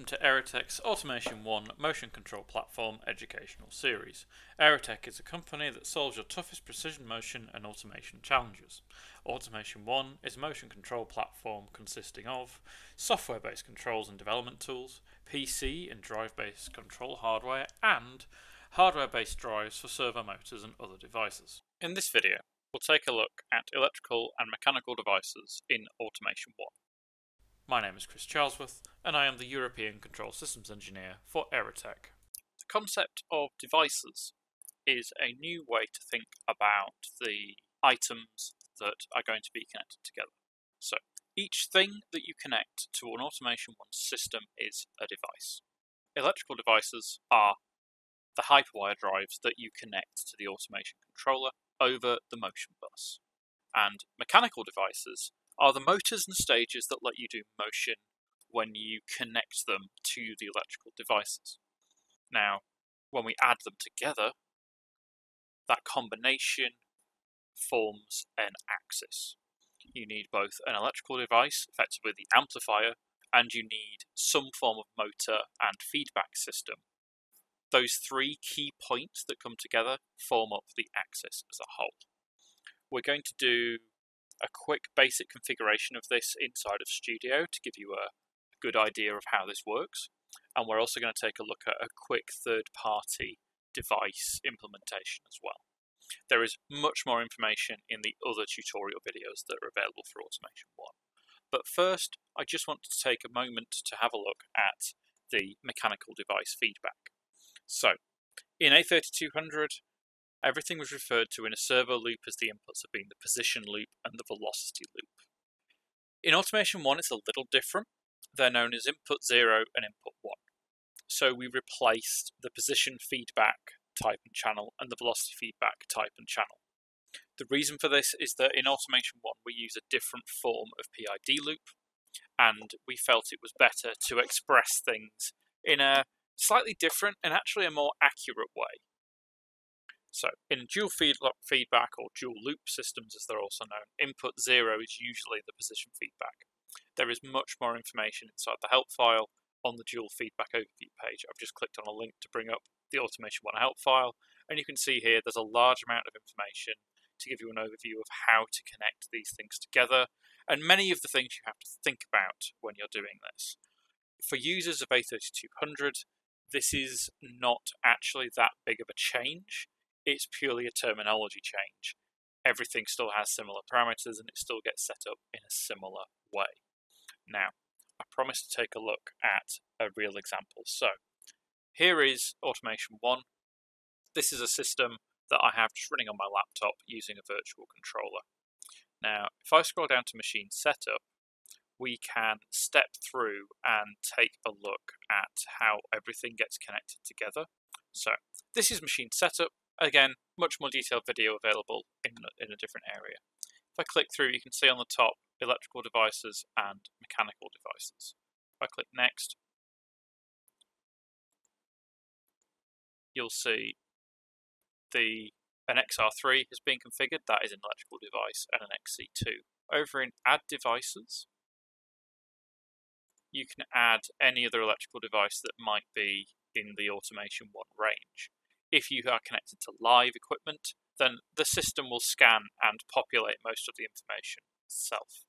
to Aerotech's Automation 1 motion control platform educational series. Aerotech is a company that solves your toughest precision motion and automation challenges. Automation 1 is a motion control platform consisting of software-based controls and development tools, PC and drive-based control hardware, and hardware-based drives for servo motors and other devices. In this video, we'll take a look at electrical and mechanical devices in Automation 1. My name is Chris Charlesworth, and I am the European Control Systems Engineer for Aerotech. The concept of devices is a new way to think about the items that are going to be connected together. So, each thing that you connect to an Automation 1 system is a device. Electrical devices are the hyperwire drives that you connect to the automation controller over the motion bus. And mechanical devices are the motors and stages that let you do motion when you connect them to the electrical devices. Now, when we add them together, that combination forms an axis. You need both an electrical device, effectively the amplifier, and you need some form of motor and feedback system. Those three key points that come together form up the axis as a whole. We're going to do a quick basic configuration of this inside of Studio to give you a good idea of how this works, and we're also going to take a look at a quick third-party device implementation as well. There is much more information in the other tutorial videos that are available for Automation 1. But first, I just want to take a moment to have a look at the mechanical device feedback. So, in A3200, everything was referred to in a servo loop as the inputs have been the position loop and the velocity loop. In Automation 1, it's a little different. They're known as input 0 and input 1. So we replaced the position feedback type and channel and the velocity feedback type and channel. The reason for this is that in Automation 1, we use a different form of PID loop, and we felt it was better to express things in a slightly different and actually a more accurate way. So, in dual feedback or dual loop systems as they're also known, input 0 is usually the position feedback. There is much more information inside the help file on the dual feedback overview page. I've just clicked on a link to bring up the Automation 1 help file, and you can see here there's a large amount of information to give you an overview of how to connect these things together, and many of the things you have to think about when you're doing this. For users of A3200, this is not actually that big of a change. It's purely a terminology change. Everything still has similar parameters and it still gets set up in a similar way. Now, I promised to take a look at a real example. So, here is Automation 1. This is a system that I have just running on my laptop using a virtual controller. Now, if I scroll down to machine setup, we can step through and take a look at how everything gets connected together. So, this is machine setup. Again, much more detailed video available in a different area. If I click through, you can see on the top electrical devices and mechanical devices. If I click next, you'll see an XR3 has been configured. That is an electrical device, and an XC2. Over in Add Devices, you can add any other electrical device that might be in the Automation 1 range. If you are connected to live equipment, then the system will scan and populate most of the information itself.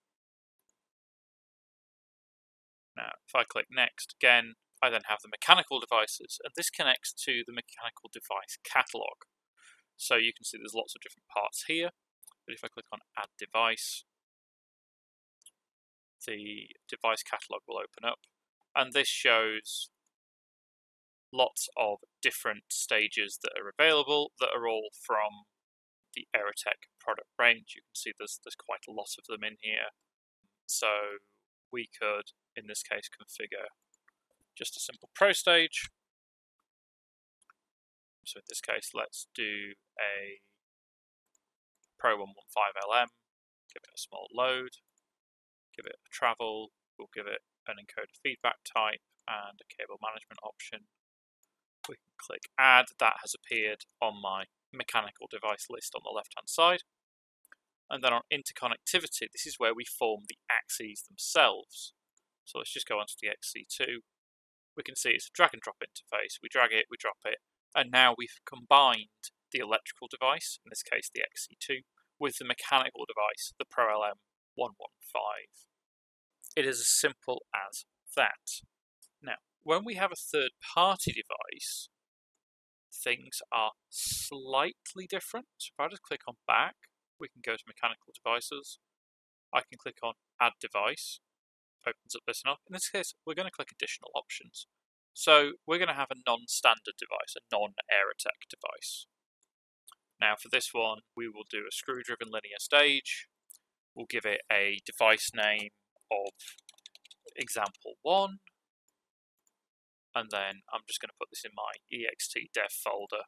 Now, if I click next, again, I then have the mechanical devices, and this connects to the mechanical device catalog. So you can see there's lots of different parts here, but if I click on Add Device, the device catalog will open up, and this shows lots of different stages that are available that are all from the Aerotech product range. You can see there's quite a lot of them in here. So we could, in this case, configure just a simple Pro stage. So in this case, let's do a Pro 115LM, give it a small load, give it a travel, we'll give it an encoder feedback type and a cable management option. We can click Add. That has appeared on my mechanical device list on the left-hand side. And then on interconnectivity, this is where we form the axes themselves. So let's just go onto the XC2. we can see it's a drag and drop interface. We drag it, we drop it, and now we've combined the electrical device, in this case the XC2, with the mechanical device, the ProLM115. It is as simple as that. Now, when we have a third-party device, things are slightly different. So if I just click on back, we can go to mechanical devices. I can click on add device, opens up this enough. In this case, we're going to click additional options. So we're going to have a non-standard device, a non-Aerotech device. Now for this one, we will do a screw-driven linear stage. We'll give it a device name of example 1. And then I'm just going to put this in my ext dev folder.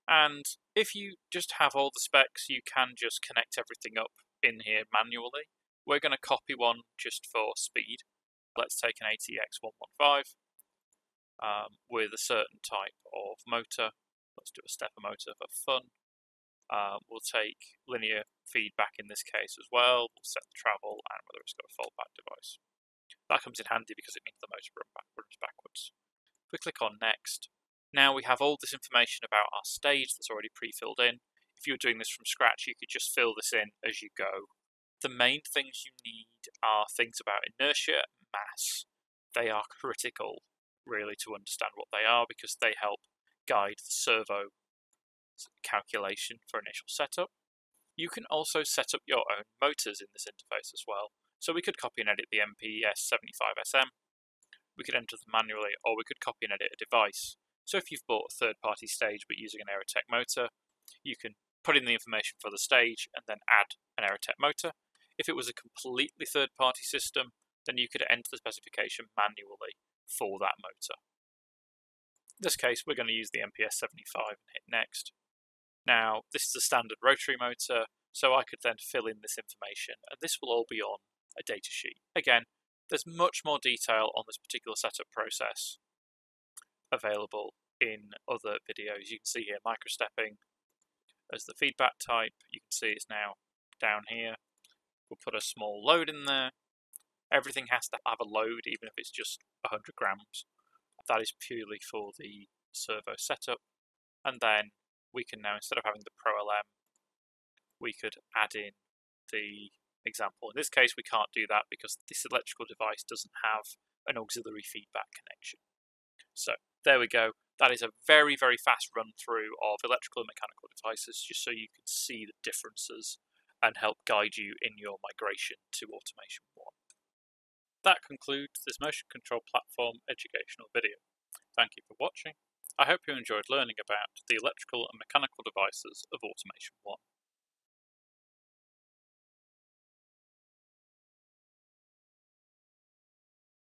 And if you just have all the specs, you can just connect everything up in here manually. We're going to copy one just for speed. Let's take an ATX115 with a certain type of motor. Let's do a stepper motor for fun. We'll take linear feedback in this case as well. We'll set the travel and whether it's got a fallback device. That comes in handy because it means the motor runs backwards. If we click on next, now we have all this information about our stage that's already pre-filled in. If you're doing this from scratch, you could just fill this in as you go. The main things you need are things about inertia and mass. They are critical, really, to understand what they are because they help guide the servo calculation for initial setup. You can also set up your own motors in this interface as well. So we could copy and edit the MPS75SM, we could enter them manually, or we could copy and edit a device. So if you've bought a third-party stage but using an Aerotech motor, you can put in the information for the stage and then add an Aerotech motor. If it was a completely third-party system, then you could enter the specification manually for that motor. In this case, we're going to use the MPS75 and hit next. Now, this is a standard rotary motor, so I could then fill in this information, and this will all be on a datasheet. Again, there's much more detail on this particular setup process available in other videos. You can see here microstepping as the feedback type. You can see it's now down here. We'll put a small load in there. Everything has to have a load, even if it's just 100 grams. That is purely for the servo setup. And then we can now, instead of having the ProLM, we could add in the example. In this case, we can't do that because this electrical device doesn't have an auxiliary feedback connection. So there we go. That is a very, very fast run through of electrical and mechanical devices, just so you can see the differences and help guide you in your migration to Automation 1. That concludes this motion control platform educational video. Thank you for watching. I hope you enjoyed learning about the electrical and mechanical devices of Automation 1.